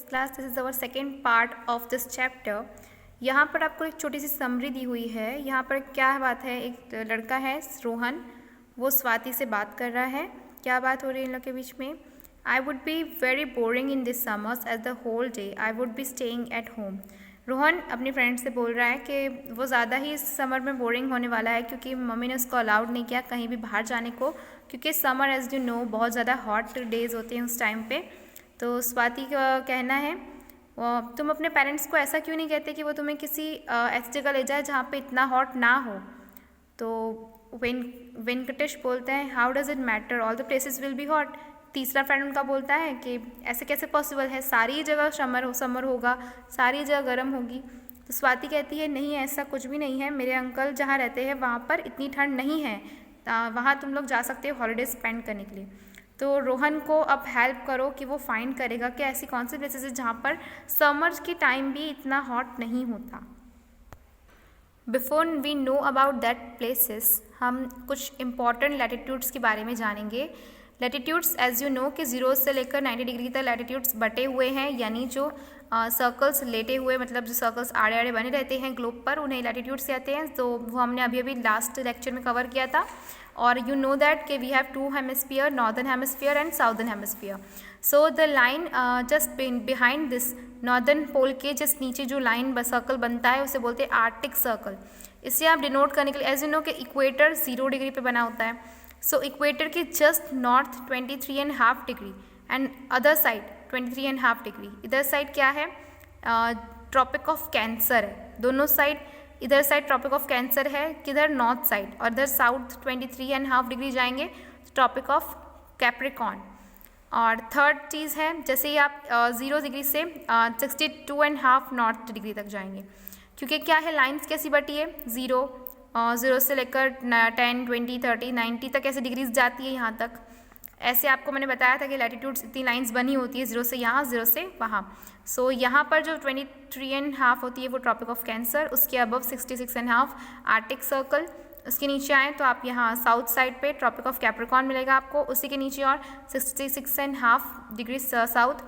class, this is our second part of this chapter. यहाँ पर आपको एक छोटी सी समरी दी हुई है। यहाँ पर क्या बात है, एक लड़का है रोहन, वो स्वाति से बात कर रहा है। क्या बात हो रही है इन लोग के बीच में? I would be very boring in this summers as the whole day I would be staying at home. Rohan अपनी फ्रेंड से बोल रहा है कि वो ज़्यादा ही इस समर में बोरिंग होने वाला है क्योंकि मम्मी ने उसको अलाउड नहीं किया कहीं भी बाहर जाने को, क्योंकि समर एज यू नो बहुत ज़्यादा हॉट डेज़ होते हैं उस टाइम पे। तो स्वाति का कहना है तुम अपने पेरेंट्स को ऐसा क्यों नहीं कहते कि वो तुम्हें किसी ऐसी जगह ले जाए जहाँ पे इतना हॉट ना हो। तो वेंकटेश बोलते हैं how does it matter, all the places will be hot. तीसरा फ्रेंड उनका बोलता है कि ऐसे कैसे पॉसिबल है, सारी जगह समर होगा, सारी जगह गर्म होगी। तो स्वाति कहती है नहीं, ऐसा कुछ भी नहीं है, मेरे अंकल जहाँ रहते हैं वहाँ पर इतनी ठंड नहीं है, वहाँ तुम लोग जा सकते हो हॉलीडे स्पेंड करने के लिए। तो रोहन को अब हेल्प करो कि वो फाइंड करेगा कि ऐसी कौन सी प्लेसेस है जहाँ पर समर्स की टाइम भी इतना हॉट नहीं होता। Before we know about that places, हम कुछ इम्पॉर्टेंट लैटिट्यूड्स के बारे में जानेंगे। लैटिट्यूड्स एज यू नो कि 0 से लेकर 90 डिग्री तक लैटिट्यूड्स बटे हुए हैं, यानी जो सर्कल्स लेटे हुए, मतलब जो सर्कल्स आड़े आड़े बने रहते हैं ग्लोब पर, उन्हें लैटिट्यूड्स कहते हैं। तो वो हमने अभी लास्ट लेक्चर में कवर किया था। और यू नो दैट कि we have 2 hemisphere, northern hemisphere and southern hemisphere. So the line just behind this northern pole के जस्ट नीचे जो लाइन सर्कल बनता है उसे बोलते हैं आर्टिक सर्कल। इसे आप डिनोट करने के लिए एज यू नो कि इक्वेटर 0 डिग्री पे बना होता है। सो इक्वेटर के just north 23.5 degree and other side 23.5 degree. इधर साइड क्या है, ट्रॉपिक ऑफ कैंसर है। दोनों साइड, इधर साइड ट्रॉपिक ऑफ कैंसर है, किधर नॉर्थ साइड, और इधर साउथ 23.5 डिग्री जाएंगे ट्रॉपिक ऑफ कैप्रिकॉर्न। और थर्ड चीज़ है, जैसे ही आप 0 डिग्री से 62.5 नॉर्थ डिग्री तक जाएंगे, क्योंकि क्या है लाइंस कैसी बटी है, 0 से लेकर 10, 20, 30, 90 तक ऐसे डिग्रीज जाती है यहाँ तक। ऐसे आपको मैंने बताया था कि लैटिट्यूड्स इतनी लाइंस बनी होती है 0 से यहाँ, 0 से वहाँ। सो यहाँ पर जो 23.5 होती है वो ट्रॉपिक ऑफ कैंसर, उसके अबव 66.5 आर्टिक सर्कल। उसके नीचे आएँ तो आप यहाँ साउथ साइड पे ट्रॉपिक ऑफ कैप्रिकॉर्न मिलेगा आपको, उसी के नीचे और 66.5 डिग्री साउथ।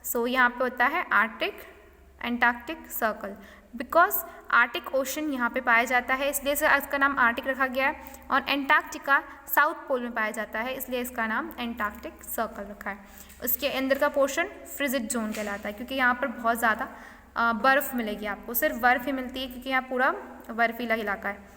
सो यहाँ पे होता है Arctic Antarctic circle. Because Arctic ocean यहाँ पे पाया जाता है इसलिए इसका नाम आर्टिक रखा गया है, और एंटार्क्टिका साउथ पोल में पाया जाता है इसलिए इसका नाम एंटार्क्टिक सर्कल रखा है। उसके अंदर का पोर्शन फ्रिजिड जोन कहलाता है, क्योंकि यहाँ पर बहुत ज़्यादा बर्फ़ मिलेगी आपको, सिर्फ बर्फ़ ही मिलती है क्योंकि यहाँ पूरा बर्फीला इलाका है।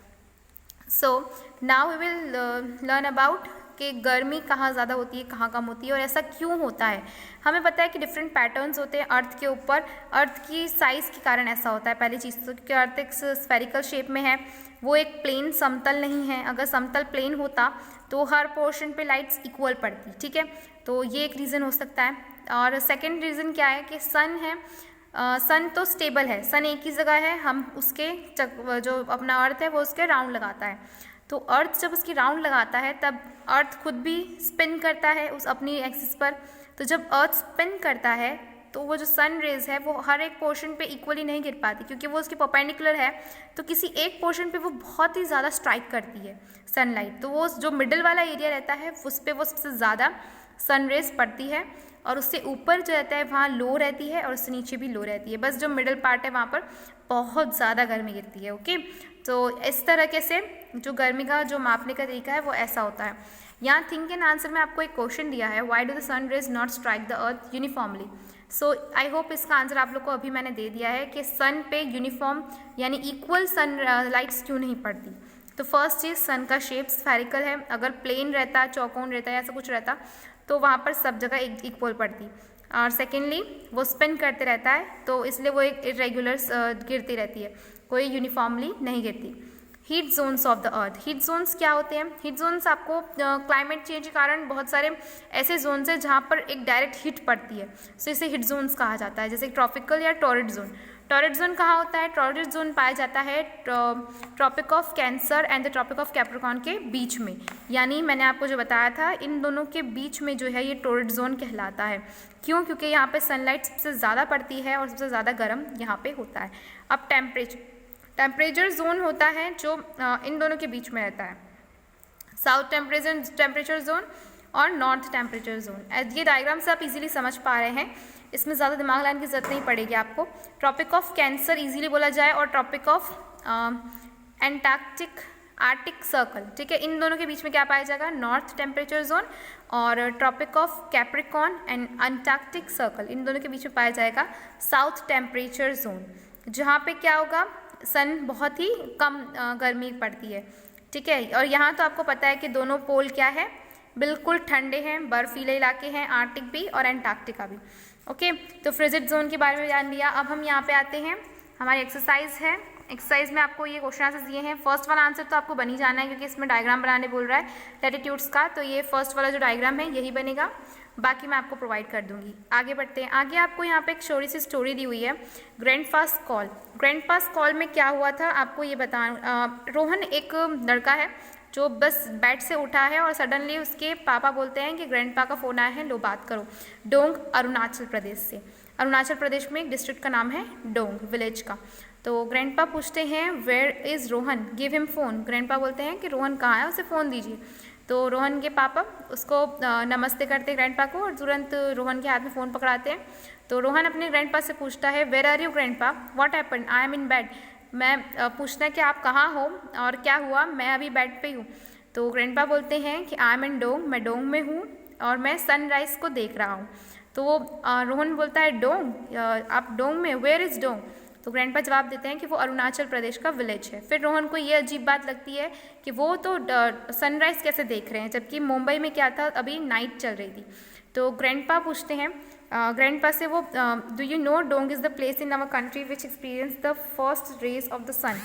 So now we will learn about कि गर्मी कहाँ ज़्यादा होती है, कहाँ कम होती है, और ऐसा क्यों होता है। हमें पता है कि डिफरेंट पैटर्न्स होते हैं अर्थ के ऊपर, अर्थ की साइज़ के कारण ऐसा होता है। पहली चीज़ तो क्योंकि अर्थ एक स्फेरिकल शेप में है, वो एक प्लेन समतल नहीं है। अगर समतल प्लेन होता तो हर पोर्शन पे लाइट्स इक्वल पड़ती, ठीक है। तो ये एक रीज़न हो सकता है। और सेकेंड रीज़न क्या है कि सन है, सन तो स्टेबल है, सन एक ही जगह है, हम उसके जो अपना अर्थ है वो उसके राउंड लगाता है। तो अर्थ जब उसकी राउंड लगाता है तब अर्थ खुद भी स्पिन करता है उस अपनी एक्सिस पर। तो जब अर्थ स्पिन करता है तो वो जो सन रेज है वो हर एक पोर्शन पे इक्वली नहीं गिर पाती, क्योंकि वो उसके परपेंडिकुलर है। तो किसी एक पोर्शन पे वो बहुत ही ज़्यादा स्ट्राइक करती है सनलाइट, तो वो जो मिडिल वाला एरिया रहता है उस पर वो सबसे ज़्यादा सन रेज पड़ती है, और उससे ऊपर जो रहता है वहाँ लो रहती है, और उससे नीचे भी लो रहती है। बस जो मिडिल पार्ट है वहाँ पर बहुत ज़्यादा गर्मी गिरती है। ओके, तो इस तरीके से जो गर्मी का जो मापने का तरीका है वो ऐसा होता है। यहाँ थिंक एंड आंसर में आपको एक क्वेश्चन दिया है, why do the sun rays not strike the earth uniformly. So I hope इसका आंसर आप लोग को अभी मैंने दे दिया है कि सन पे यूनिफॉर्म यानी इक्वल सन लाइट्स क्यों नहीं पड़ती। तो फर्स्ट चीज़, सन का शेप स्फेरिकल है। अगर प्लेन रहता, चौकोन रहता या ऐसा कुछ रहता तो वहाँ पर सब जगह इक्वल पड़ती। और सेकेंडली वो स्पिन करते रहता है, तो इसलिए वो एक इरेगुलर गिरती रहती है, कोई यूनिफॉर्मली नहीं गिरती। Heat zones of the earth, heat zones क्या होते हैं? हीट जोन्स आपको क्लाइमेट चेंज के कारण बहुत सारे ऐसे जोन्स हैं जहाँ पर एक डायरेक्ट हीट पड़ती है, तो इसे हीट जोन्स कहा जाता है। जैसे ट्रॉपिकल या टॉरिड जोन। टॉरिड जोन कहाँ होता है? टॉरिड जोन पाया जाता है tropic of cancer and the tropic of capricorn के बीच में, यानी मैंने आपको जो बताया था इन दोनों के बीच में जो है ये टॉरिड जोन कहलाता है। क्यों? क्योंकि यहाँ पे सनलाइट सबसे ज़्यादा पड़ती है और सबसे ज़्यादा गर्म यहाँ पे होता है। अब टेम्परेचर जोन होता है जो इन दोनों के बीच में रहता है, साउथ टेम्परेचर जोन और नॉर्थ टेम्परेचर जोन। ये डायग्राम से आप इजीली समझ पा रहे हैं इसमें ज़्यादा दिमाग लगाने की ज़रूरत नहीं पड़ेगी आपको। ट्रॉपिक ऑफ कैंसर इजीली बोला जाए और tropic of antarctic arctic circle, ठीक है, इन दोनों के बीच में क्या पाया जाएगा, नॉर्थ टेम्परेचर जोन, और tropic of capricorn and antarctic circle इन दोनों के बीच में पाया जाएगा साउथ टेम्परेचर जोन, जहाँ पे क्या होगा, सन बहुत ही कम गर्मी पड़ती है, ठीक है। और यहाँ तो आपको पता है कि दोनों पोल क्या है, बिल्कुल ठंडे हैं, बर्फीले इलाके हैं, आर्टिक भी और एंटार्क्टिका भी। ओके, तो फ्रिजिड जोन के बारे में जान लिया। अब हम यहाँ पे आते हैं, हमारी एक्सरसाइज है। एक्सरसाइज में आपको ये क्वेश्चन आंसर दिए हैं। फर्स्ट वाला आंसर तो आपको बन ही जाना है क्योंकि इसमें डायग्राम बनाने बोल रहा है लैटिट्यूड्स का, तो ये फर्स्ट वाला जो डायग्राम है यही बनेगा, बाकी मैं आपको प्रोवाइड कर दूंगी। आगे बढ़ते हैं। आगे आपको यहाँ पे एक छोटी सी स्टोरी दी हुई है, ग्रैंडपास कॉल। ग्रैंडपास कॉल में क्या हुआ था आपको ये बता, रोहन एक लड़का है जो बस बेड से उठा है और सडनली उसके पापा बोलते हैं कि ग्रैंडपा का फ़ोन आया है, लो बात करो। डोंग अरुणाचल प्रदेश से, अरुणाचल प्रदेश में एक डिस्ट्रिक्ट का नाम है डोंग, विलेज का। तो ग्रैंडपा पूछते हैं where is Rohan, give him phone. Grandpa बोलते हैं कि रोहन कहाँ है, उसे फ़ोन दीजिए। तो रोहन के पापा उसको नमस्ते करते ग्रैंडपा को और तुरंत रोहन के हाथ में फ़ोन पकड़ाते हैं। तो रोहन अपने ग्रैंडपा से पूछता है where are you grandpa, what happened, I am in bed. मैं पूछता है कि आप कहाँ हो और क्या हुआ, मैं अभी बेड पे हूँ। तो ग्रैंडपा बोलते हैं कि आई एम इन डोंग, मैं डोंग में हूँ और मैं सनराइज़ को देख रहा हूँ। तो वो रोहन बोलता है डोंग, आप डोंग में, वेयर इज़ डोंग। तो ग्रैंडपा जवाब देते हैं कि वो अरुणाचल प्रदेश का विलेज है। फिर रोहन को ये अजीब बात लगती है कि वो तो सनराइज़ कैसे देख रहे हैं जबकि मुंबई में क्या था, अभी नाइट चल रही थी। तो ग्रैंडपा पूछते हैं ग्रैंडपा से वो, do you know Dong is the place in our country which experience the first rays of the sun.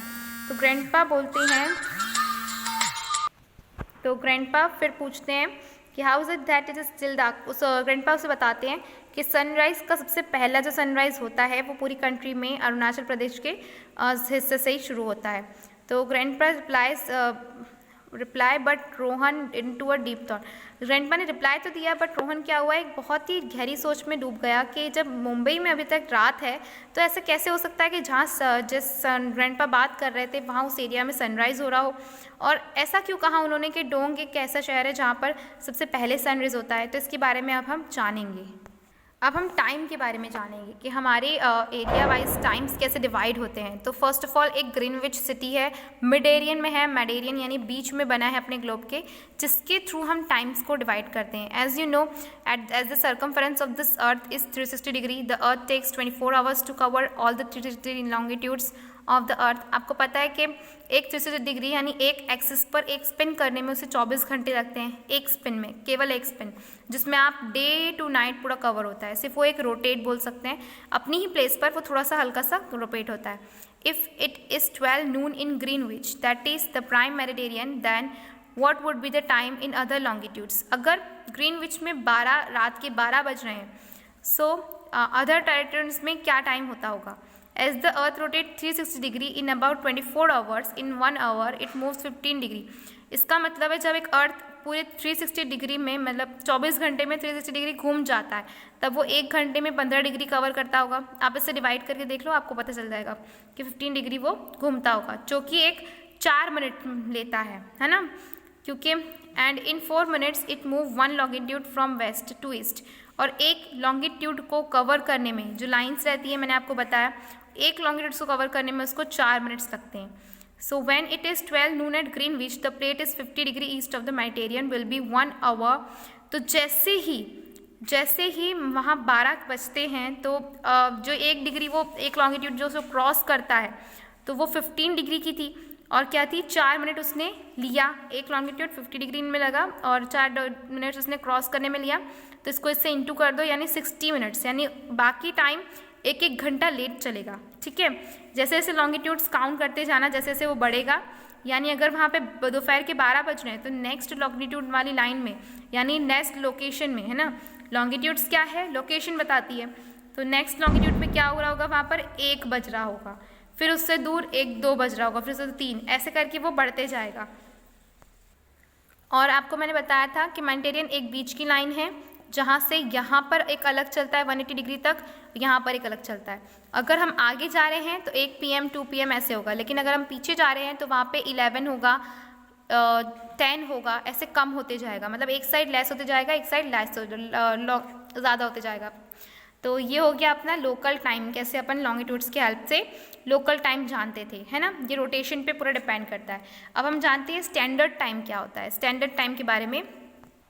तो ग्रैंडपा बोलते हैं, तो ग्रैंडपा फिर पूछते हैं कि how is it that it is still dark. उस ग्रैंडपा उसे बताते हैं कि सनराइज़ का सबसे पहला जो सनराइज़ होता है वो पूरी कंट्री में अरुणाचल प्रदेश के हिस्से से ही शुरू होता है। तो grandpa reply but Rohan into a deep thought. Grandpa ने रिप्लाई तो दिया बट रोहन क्या हुआ, एक बहुत ही गहरी सोच में डूब गया कि जब मुंबई में अभी तक रात है तो ऐसा कैसे हो सकता है कि जहाँ जिस ग्रैंडपा बात कर रहे थे वहाँ उस एरिया में सनराइज़ हो रहा हो, और ऐसा क्यों कहा उन्होंने कि डोंग एक ऐसा शहर है जहाँ पर सबसे पहले सनराइज़ होता है। तो इसके बारे में अब हम जानेंगे। अब हम टाइम के बारे में जानेंगे कि हमारे एरिया वाइज टाइम्स कैसे डिवाइड होते हैं। तो फर्स्ट ऑफ ऑल एक ग्रीनविच सिटी है, मिडेरियन में है, मेडेरियन यानी बीच में बना है अपने ग्लोब के, जिसके थ्रू हम टाइम्स को डिवाइड करते हैं। As you know as the circumference of this earth is 360 degree, the earth takes 24 hours to cover all the 360 longitudes of the earth. आपको पता है कि एक 360 डिग्री यानी एक एक्सिस पर एक स्पिन करने में उसे 24 घंटे लगते हैं, एक स्पिन में, केवल एक स्पिन, जिसमें आप डे टू नाइट पूरा कवर होता है। सिर्फ वो एक रोटेट बोल सकते हैं, अपनी ही प्लेस पर वो थोड़ा सा हल्का सा रोटेट होता है। If it is 12 noon in Greenwich that is the prime meridian, then what would be the time in other longitudes. अगर ग्रीनविच में रात के 12 बज रहे हैं, सो अदर टेरिटरीज में क्या टाइम होता होगा। As the earth rotates 360 degree in about 24 hours, in 1 hour it moves 15 degree। इसका मतलब है जब एक अर्थ पूरे 360 डिग्री में, मतलब 24 घंटे में 360 डिग्री घूम जाता है, तब वो 1 घंटे में 15 डिग्री कवर करता होगा। आप इसे डिवाइड करके देख लो, आपको पता चल जाएगा कि 15 डिग्री वो घूमता होगा, जो कि एक 4 मिनट लेता है ना, क्योंकि and in 4 minutes it move 1 longitude from west to east. और एक लॉन्गिट्यूड को कवर करने में जो लाइन्स रहती है, मैंने आपको बताया, एक लॉन्गिट्यूड को कवर करने में उसको 4 मिनट्स लगते हैं। So when it is 12 noon at Greenwich the plate is 50 degree east of the Mediterranean will be 1 hour. तो जैसे ही वहाँ 12 बजते हैं तो जो 1 डिग्री वो एक लॉन्गिट्यूड जो उसको क्रॉस करता है तो वो 15 डिग्री की थी, और क्या थी, 4 मिनट उसने लिया, एक लॉन्गिट्यूड 50 डिग्री में लगा और 4 मिनट्स उसने क्रॉस करने में लिया। तो इसको इससे इंटू कर दो, यानी 60 मिनट्स, यानी बाकी टाइम 1-1 घंटा लेट चलेगा। ठीक है, जैसे जैसे लॉन्गिट्यूड्स काउंट करते जाना, जैसे जैसे वो बढ़ेगा, यानी अगर वहाँ पे दोपहर के 12 बज रहे हैं तो नेक्स्ट लॉन्गिट्यूड वाली लाइन में, यानी नेक्स्ट लोकेशन में, है ना, लॉन्गिट्यूड्स क्या है, लोकेशन बताती है, तो नेक्स्ट लॉन्गिट्यूड पे क्या हो रहा होगा, वहाँ पर 1 बज रहा होगा, फिर उससे दूर 1-2 बज रहा होगा, फिर उससे 3, ऐसे करके वो बढ़ते जाएगा। और आपको मैंने बताया था कि मेडिटेरियन एक बीच की लाइन है, जहाँ से यहाँ पर एक अलग चलता है 180 डिग्री तक, यहाँ पर एक अलग चलता है। अगर हम आगे जा रहे हैं तो 1 PM 2 PM ऐसे होगा, लेकिन अगर हम पीछे जा रहे हैं तो वहाँ पे 11 होगा, 10 होगा, ऐसे कम होते जाएगा, मतलब एक साइड लेस होते जाएगा, एक साइड ज़्यादा होते जाएगा। तो ये हो गया अपना लोकल टाइम, कैसे अपन लॉन्गिट्यूड्स के हेल्प से लोकल टाइम जानते थे, है ना। ये रोटेशन पे पूरा डिपेंड करता है। अब हम जानते हैं स्टैंडर्ड टाइम क्या होता है। स्टैंडर्ड टाइम के बारे में,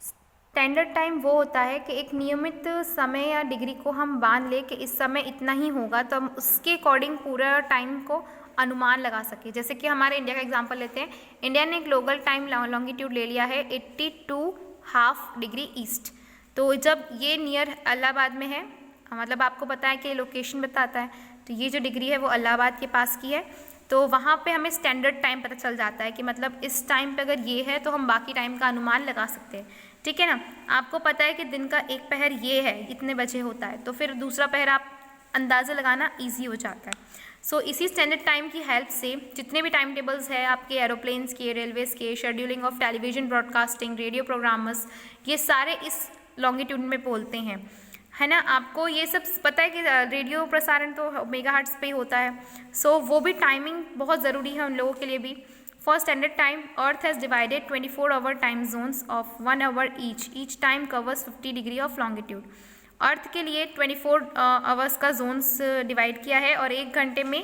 स्टैंडर्ड टाइम वो होता है कि एक नियमित समय या डिग्री को हम बांध ले कि इस समय इतना ही होगा, तो हम उसके अकॉर्डिंग पूरा टाइम को अनुमान लगा सके। जैसे कि हमारे इंडिया का एग्जांपल लेते हैं। इंडिया ने एक ग्लोबल टाइम लॉन्गिट्यूड ले लिया है 82.5 डिग्री ईस्ट। तो जब ये नियर इलाहाबाद में है, मतलब आपको पता है कि लोकेशन बताता है, तो ये जो डिग्री है वो इलाहाबाद के पास की है। तो वहाँ पे हमें स्टैंडर्ड टाइम पता चल जाता है कि मतलब इस टाइम पे अगर ये है तो हम बाकी टाइम का अनुमान लगा सकते हैं, ठीक है ना। आपको पता है कि दिन का एक पहर ये है, इतने बजे होता है, तो फिर दूसरा पहर आप अंदाज़ा लगाना ईजी हो जाता है। सो इसी स्टैंडर्ड टाइम की हेल्प से जितने भी टाइम टेबल्स है आपके एरोप्लेन्स के, रेलवेज के, scheduling of television broadcasting, radio programmers, ये सारे इस लॉन्गिट्यूड में बोलते हैं, है ना। आपको ये सब पता है कि रेडियो प्रसारण तो मेगाहर्ट्ज़ पे ही होता है। सो वो भी टाइमिंग बहुत ज़रूरी है उन लोगों के लिए भी। For standard time earth has divided 24 hour time zones of 1 hour each time covers 50 degree of longitude. Earth के लिए 24 आवर्स का जोन्स डिवाइड किया है और 1 घंटे में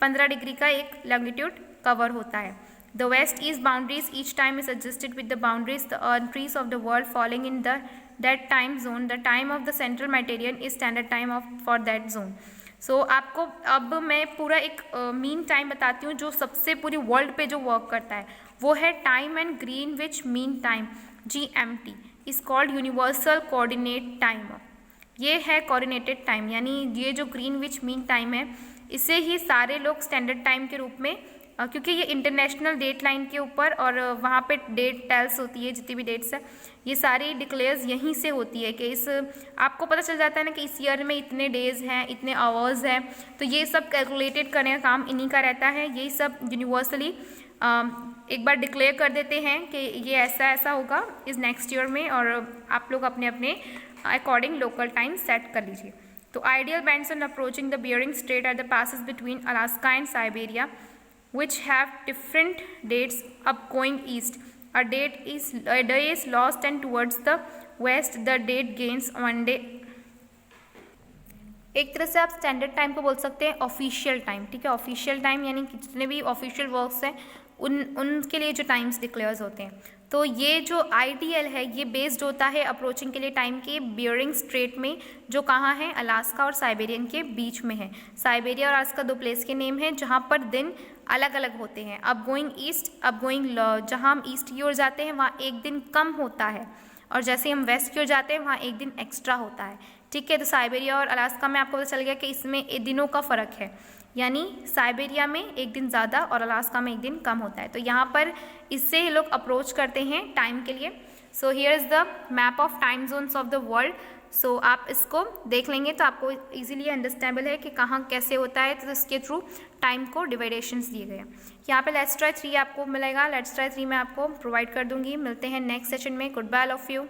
15 डिग्री का एक लॉन्गिट्यूड कवर होता है। The west east boundaries each time is adjusted with the boundaries the countries of the world following in that time zone. The time of the central Mediterranean is standard time of for that zone. So आपको अब मैं पूरा एक mean time बताती हूँ जो सबसे पूरी वर्ल्ड पे जो वर्क करता है, वो है time and Greenwich mean time, GMT is called universal coordinate time. ये है कोऑर्डिनेटेड टाइम, यानी ये जो ग्रीनविच मीन टाइम है इसे ही सारे लोग स्टैंडर्ड टाइम के रूप में, क्योंकि ये इंटरनेशनल डेट लाइन के ऊपर और वहाँ पे डेट टेल्स होती है, जितनी भी डेट्स है ये सारी डिक्लेयर्स यहीं से होती है कि इस आपको पता चल जाता है ना कि इस ईयर में इतने डेज़ हैं, इतने आवर्स हैं, तो ये सब कैलकुलेटेड करने का काम इन्हीं का रहता है। यही सब यूनिवर्सली एक बार डिक्लेयर कर देते हैं कि ये ऐसा ऐसा होगा इस नेक्स्ट ईयर में, और आप लोग अपने अपने अकॉर्डिंग लोकल टाइम सेट कर लीजिए। तो ideal bands on approaching the bearing straight at the passes between Alaska and Siberia which have different dates up going east. A day is lost and towards the west the date gains one day. एक तरह से आप standard time को बोल सकते हैं official time, ठीक है। ऑफिशियल टाइम यानी कि जितने भी ऑफिशियल वर्क्स हैं उनके लिए जो टाइम्स डिक्लेयर्स होते हैं। तो ये जो आइडियल है ये बेस्ड होता है अप्रोचिंग के लिए टाइम के बियरिंग स्ट्रेट में, जो कहाँ है, अलास्का और साइबेरियन के बीच में है। साइबेरिया और अलास्का दो प्लेस के नेम हैं जहाँ पर दिन अलग अलग होते हैं। अब गोइंग ईस्ट, अब गोइंग जहाँ हम ईस्ट की ओर जाते हैं वहाँ एक दिन कम होता है, और जैसे हम वेस्ट की ओर जाते हैं वहाँ एक दिन एक्स्ट्रा होता है, ठीक है। तो साइबेरिया और अलास्का में आपको पता चल गया कि इसमें दिनों का फ़र्क है, यानी साइबेरिया में एक दिन ज़्यादा और अलास्का में एक दिन कम होता है। तो यहाँ पर इससे लोग अप्रोच करते हैं टाइम के लिए। So here is the map of time zones of the world. So आप इसको देख लेंगे तो आपको इजीली अंडरस्टैंडेबल है कि कहाँ कैसे होता है, तो इसके थ्रू टाइम को डिवाइडेशंस दिए गए हैं। यहाँ पे लेट्स ट्राई 3 आपको मिलेगा, लेट्स ट्राई 3 मैं आपको प्रोवाइड कर दूँगी। मिलते हैं नेक्स्ट सेशन में। Goodbye all of you.